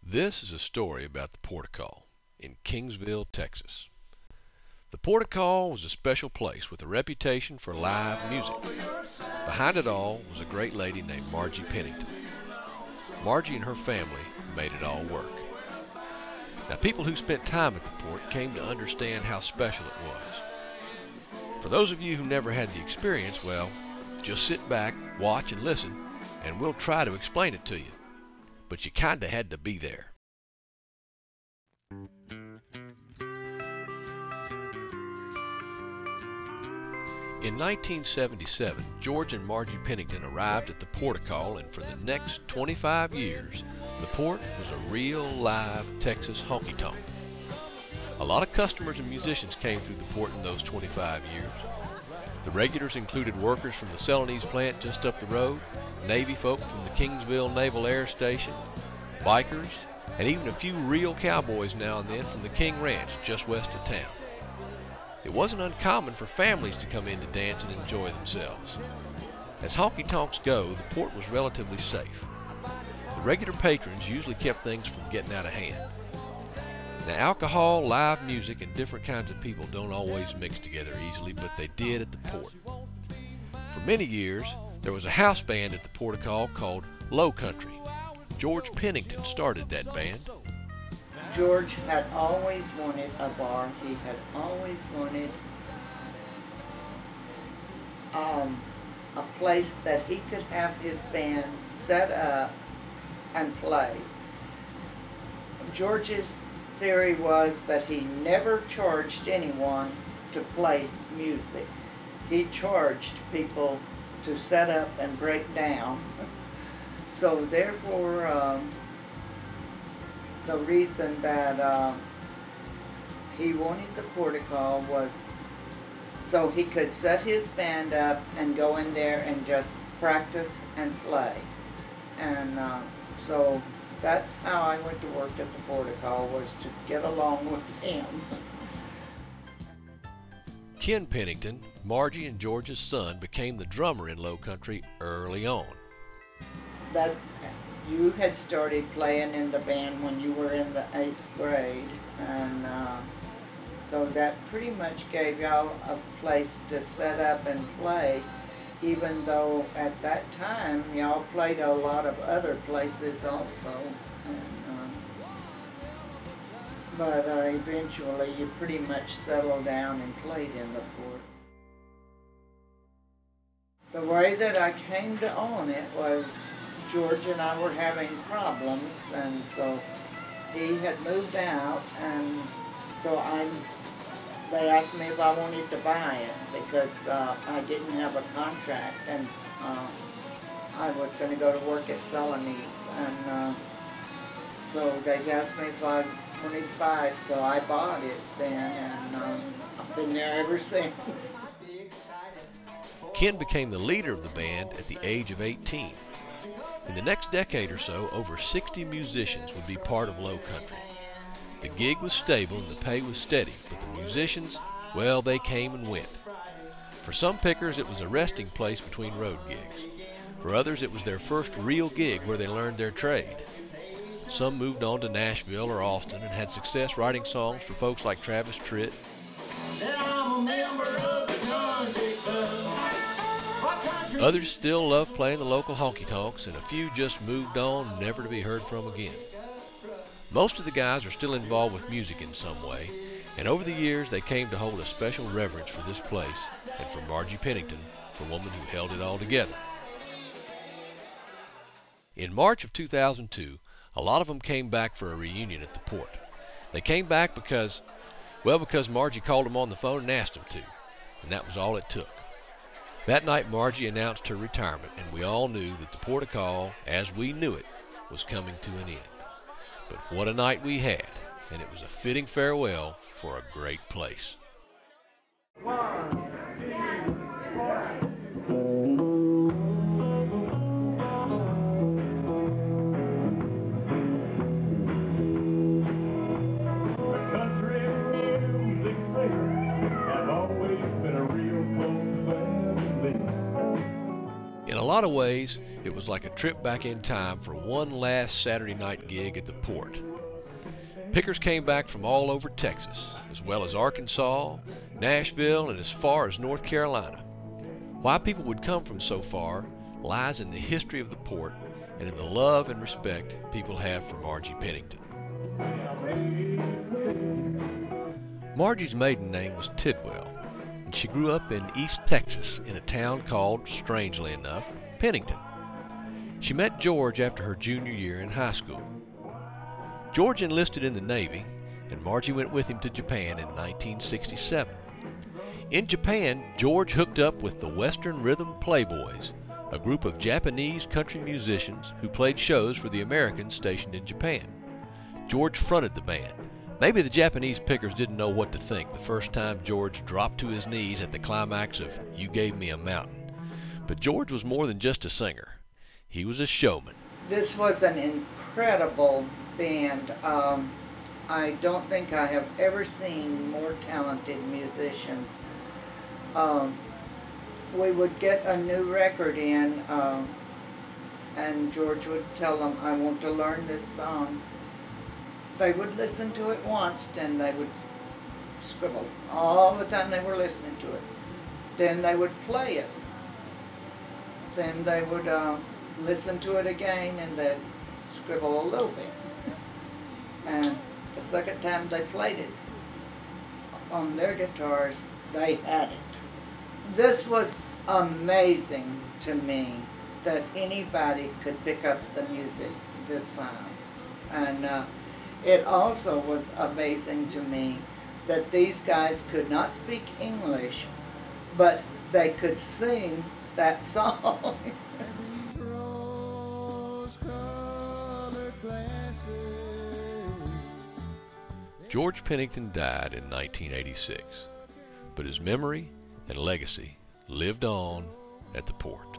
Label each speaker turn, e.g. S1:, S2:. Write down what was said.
S1: This is a story about the Portol in Kingsville, Texas. The Portol was a special place with a reputation for live music. Behind it all was a great lady named Margie Pennington. Margie and her family made it all work. Now, people who spent time at the port came to understand how special it was. For those of you who never had the experience, well, just sit back, watch, and listen, and we'll try to explain it to you. But you kinda had to be there. In 1977, George and Margie Pennington arrived at the Portol, and for the next 25 years, the port was a real live Texas honky tonk. A lot of customers and musicians came through the port in those 25 years. The regulars included workers from the Celanese plant just up the road, Navy folk from the Kingsville Naval Air Station, bikers, and even a few real cowboys now and then from the King Ranch just west of town. It wasn't uncommon for families to come in to dance and enjoy themselves. As honky tonks go, the port was relatively safe. The regular patrons usually kept things from getting out of hand. Now, alcohol, live music, and different kinds of people don't always mix together easily, but they did at the port. For many years, there was a house band at the Portol called Low Country. George Pennington started that band.
S2: George had always wanted a bar. He had always wanted a place that he could have his band set up and play. George's theory was that he never charged anyone to play music. He charged people to set up and break down. So therefore, the reason that he wanted the Portol was so he could set his band up and go in there and just practice and play. And so that's how I went to work at the Portol, was to get along with him.
S1: Ken Pennington, Margie and George's son, became the drummer in Low Country early on.
S2: That you had started playing in the band when you were in the 8th grade, and so that pretty much gave y'all a place to set up and play, even though at that time y'all played a lot of other places also. And, but eventually you pretty much settled down and played in the port. The way that I came to own it was George and I were having problems, and so he had moved out, and so they asked me if I wanted to buy it because I didn't have a contract, and I was going to go to work at Celanese, and so they asked me if I wanted to buy it, so I bought it then, and I've been there ever since.
S1: Ken became the leader of the band at the age of 18. In the next decade or so, over 60 musicians would be part of Low Country. The gig was stable and the pay was steady, but the musicians, well, they came and went. For some pickers, it was a resting place between road gigs. For others, it was their first real gig where they learned their trade. Some moved on to Nashville or Austin and had success writing songs for folks like Travis Tritt. Others still loved playing the local honky tonks, and a few just moved on, never to be heard from again. Most of the guys are still involved with music in some way, and over the years they came to hold a special reverence for this place and for Margie Pennington, the woman who held it all together. In March of 2002, a lot of them came back for a reunion at the port. They came back because Margie called them on the phone and asked them to, and that was all it took. That night, Margie announced her retirement, and we all knew that the Portol, as we knew it, was coming to an end. But what a night we had, and it was a fitting farewell for a great place. In a lot of ways, It was like a trip back in time for one last Saturday night gig at the Port. Pickers came back from all over Texas, as well as Arkansas, Nashville, and as far as North Carolina. Why people would come from so far lies in the history of the Port and in the love and respect people have for Margie Pennington. Margie's maiden name was Tidwell, and she grew up in East Texas in a town called, strangely enough, Pennington. She met George after her junior year in high school. George enlisted in the Navy, and Margie went with him to Japan in 1967. In Japan, George hooked up with the Western Rhythm Playboys, a group of Japanese country musicians who played shows for the Americans stationed in Japan. George fronted the band. Maybe the Japanese pickers didn't know what to think the first time George dropped to his knees at the climax of You Gave Me a Mountain. But George was more than just a singer. He was a showman.
S2: This was an incredible band. I don't think I have ever seen more talented musicians. We would get a new record in, and George would tell them, I want to learn this song. They would listen to it once, and they would scribble all the time they were listening to it. Then they would play it. Then they would listen to it again, and they'd scribble a little bit. And the second time they played it on their guitars, they had it. This was amazing to me that anybody could pick up the music this fast. And it also was amazing to me that these guys could not speak English, but they could sing that song.
S1: George Pennington died in 1986, but his memory and legacy lived on at the Port.